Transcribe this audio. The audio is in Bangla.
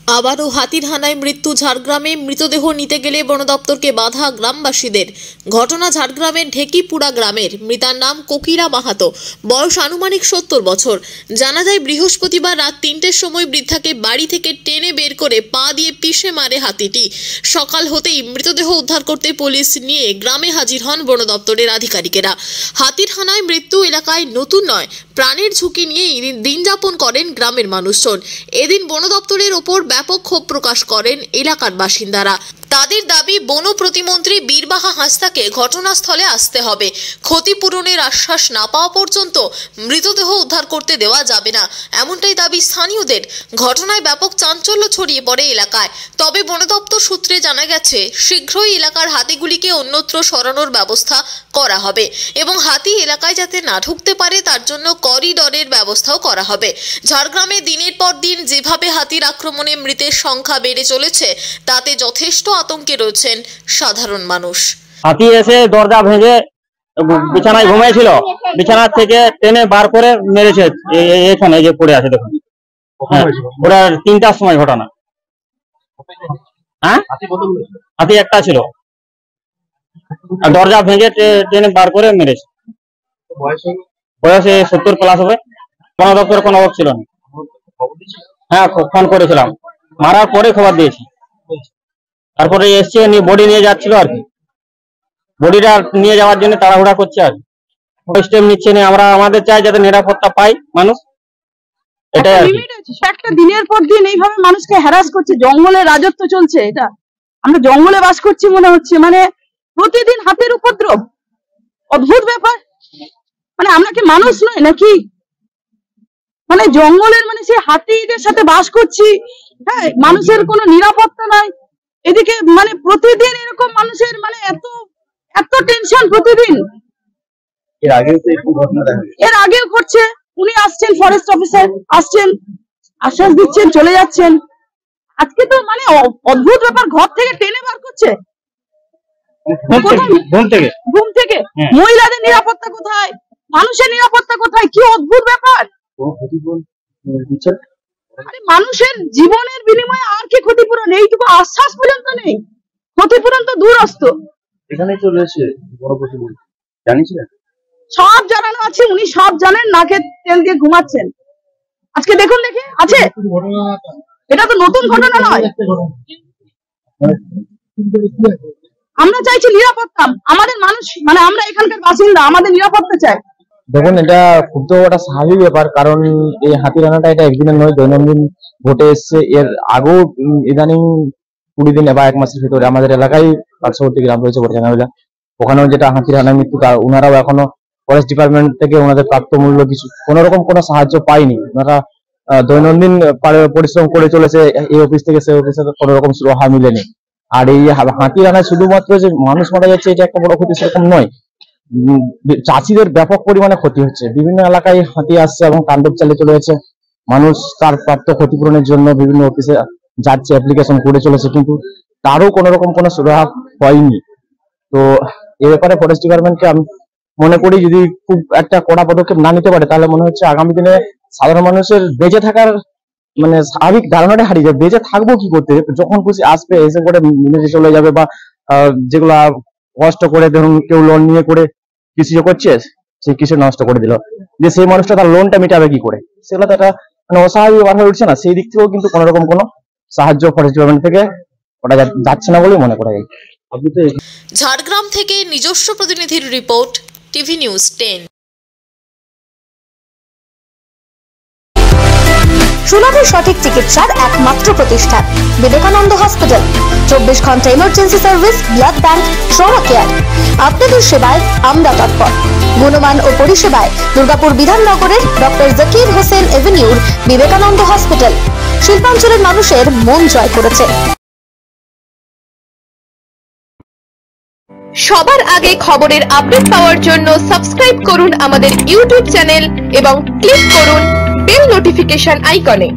আবারও হাতির হানায় মৃত্যু ঝাড়গ্রামে। মৃতদেহ নিতে গেলে বন দপ্তরকে বাধা গ্রামবাসীদের। ঘটনা ঝাড়গ্রামের ঢেকিপুরা গ্রামের। মৃতার নাম কোকিরা মাহাতো, বয়স আনুমানিক 70 বছর। জানা যায় বৃহস্পতিবার রাত 3টের সময় বৃদ্ধাকে বাড়ি থেকে টেনে বের করে পা দিয়ে পিষে মারে হাতিটি। সকাল হতেই মৃতদেহ উদ্ধার করতে পুলিশ নিয়ে গ্রামে হাজির হন বন দপ্তরের আধিকারিকেরা। হাতির হানায় মৃত্যু এলাকায় নতুন নয়, প্রাণের ঝুঁকি নিয়ে দিন যাপন করেন গ্রামের মানুষজন। এদিন বন দপ্তরের ওপর ব্যাপক ক্ষোভ প্রকাশ করেন এলাকার বাসিন্দারা। তাদের দাবি, বন প্রতিমন্ত্রী বীরবাহা হাঁসদাকে ঘটনাস্থলে আসতে হবে। ক্ষতিপূরণের আশ্বাস না পাওয়া পর্যন্ত মৃতদেহ উদ্ধার করতে দেওয়া যাবে না, এমনটাই দাবি স্থানীয়দের। ঘটনায় ব্যাপক চাঞ্চল্য ছড়িয়ে পড়ে এলাকায়। তবে বন দপ্তর সূত্রে জানা গেছে, শীঘ্রই এলাকার হাতিগুলিকে অন্যত্র সরানোর ব্যবস্থা করা হবে এবং হাতি এলাকায় যাতে না ঢুকতে পারে তার জন্য করিডরের ব্যবস্থাও করা হবে। ঝাড়গ্রামে দিনের পর দিন যেভাবে হাতির আক্রমণে মৃতের সংখ্যা বেড়ে চলেছে, তাতে যথেষ্ট আতঙ্কে রয়েছেন সাধারণ মানুষ। হাতি এসে দরজা ভেঙে বিছানায় ঘুমিয়েছিল, বিছানা থেকে টেনে বার করে মেরেছে। এখানে যে পড়ে আছে দেখুন, ওরা 3টার সময় ঘটনা। হ্যাঁ, হাতি একটা ছিল, দরজা ভেঙে টেনে বার করে মেরেছে। বয়সে 70+ হবে। বন দপ্তরে কোনো অভাব ছিল না। হ্যাঁ, ফোন করেছিলাম, মারার পরে খবর দিয়েছি। তারপরে এসছে, বডি নিয়ে যাচ্ছিল আর কি। বডিটা নিয়ে যাওয়ার জন্য তাড়াহুড়া করছে আর স্টেপ নিচ্ছে না। আমরা আমাদের চাই যাতে নিরাপত্তা পাই মানুষ, এটাই আর কি। একটা দিনের পর দিন এইভাবে মানুষকে হ্যারাস করছে, জঙ্গলে রাজত্ব চলছে। এটা আমরা জঙ্গলে বাস করছি মনে হচ্ছে, মানে প্রতিদিন হাতির উপদ্রব। অদ্ভুত ব্যাপার, মানে আমরা কি মানুষ নয় নাকি? মানে জঙ্গলের মানে সেই হাতিদের সাথে বাস করছি। হ্যাঁ, মানুষের কোনো নিরাপত্তা নাই। এদিকে মানে প্রতিদিন এরকম মানুষের মানে এত এত টেনশন প্রতিদিন। এর আগেও করছে। উনি আসছেন, ফরেস্ট অফিসার আসছেন, আশ্বাস দিচ্ছেন, চলে যাচ্ছেন। আজকে তো মানে অদ্ভুত ব্যাপার, ঘর থেকে টেনে বার করছে। ঘুম থেকে মহিলাদের নিরাপত্তা কোথায়, মানুষের নিরাপত্তা কোথায়? কি অদ্ভুত ব্যাপার! মানুষের জীবনের বিনিময়ে আর কি ক্ষতিপূরণ? এইটুকু আশ্বাস পর্যন্ত নেই। ক্ষতিপূরণ তো দূরস্থ। এখানে চলে এসে বড় প্রতিমন্ত্রী জানিয়েছিলেন, সব জানানো আছে, উনি সব জানেন, নাকে তেল দিয়ে ঘুমাচ্ছেন। আজকে দেখুন, দেখে আছে, এটা তো নতুন ঘটনা নয়। আমরা চাইছি নিরাপত্তা। আমাদের মানুষ মানে আমরা এখানকার বাসিন্দা, আমাদের নিরাপত্তা চাই। দেখুন, এটা খুব তো একটা স্বাভাবিক ব্যাপার, কারণ এই হাতি রান্নাটা এটা একদিনের নয়, দৈনন্দিন ঘটে এসছে। এর আগেও ইদানিং 20 দিন বা 1 মাসের ভিতরে আমাদের এলাকায় পার্শ্ববর্তী গ্রাম রয়েছে বড়জানাবিলা, ওখানেও যেটা হাতির হানায় মৃত্যু, ওনারাও এখনো ফরেস্ট ডিপার্টমেন্ট থেকে ওনাদের প্রাপ্ত মূল্য কিছু কোন রকম কোনো সাহায্য পায়নি। ওনারা দৈনন্দিন পরিশ্রম করে চলেছে, এই অফিস থেকে সেই অফিসে কোনো রকম সুরাহা মিলেনি। আর এই হাতির হানায় শুধুমাত্র যে মানুষ মারা যাচ্ছে এটা একটা বড় ক্ষতি সেরকম নয়, চাষিদের ব্যাপক পরিমাণে ক্ষতি হচ্ছে। বিভিন্ন এলাকায় হাতি আসছে এবং তাণ্ডব চালিয়ে চলে যাচ্ছে। মানুষ তার প্রাপ্ত ক্ষতিপূরণের জন্য বিভিন্ন অফিসে যাচ্ছে, অ্যাপ্লিকেশন করে চলেছে, কিন্তু তারও কোন রকম কোনো সুরাহা হয়নি। তো এ ব্যাপারে ফরেস্ট ডিপার্টমেন্টকে আমি মনে করি যদি খুব একটা কড়া পদক্ষেপ না নিতে পারে, তাহলে মনে হচ্ছে আগামী দিনে সাধারণ মানুষের বেঁচে থাকার মানে স্বাভাবিক ধারণাটা হারিয়ে যাবে। বেঁচে থাকবো কি করতে, যখন খুশি আসবে এসে করে মিলে চলে যাবে। বা যেগুলা কষ্ট করে, ধরুন কেউ লোন নিয়ে করে কৃষি করছে, সেই কৃষি নষ্ট করে দিল, যে সেই মানুষটা তার লোনটা মিটাবে কি করে? সেগুলো তো একটা মানে অস্বাভাবিক ব্যাপার হয়ে উঠছে না? সেই দিক থেকেও কিন্তু কোন রকম কোনো সাহায্য ফরেস্ট ডিপার্টমেন্ট থেকে ওটা যাচ্ছে না বলে মনে করা যায়। ঝাড়গ্রাম থেকে নিজস্ব প্রতিনিধির রিপোর্ট, টিভি নিউজ 10। সুলভে সঠিক চিকিৎসার একমাত্র প্রতিষ্ঠান বিবেকানন্দ হসপিটাল। 24 ঘন্টা emergency service, blood bank, trauma care. আপনাদের সেবায় আমরা তৎপর। গুণমান ও পরিষেবায় দুর্গাপুর বিধাননগরের ডক্টর জাকির হোসেন এভিনিউর বিবেকানন্দ হসপিটাল শিল্পাঞ্চলের মানুষের মন জয় করেছে। সবার আগে খবরের আপডেট পাওয়ার জন্য সাবস্ক্রাইব করুন আমাদের ইউটিউব চ্যানেল এবং ক্লিক করুন বেল নোটিফিকেশন আইকনে।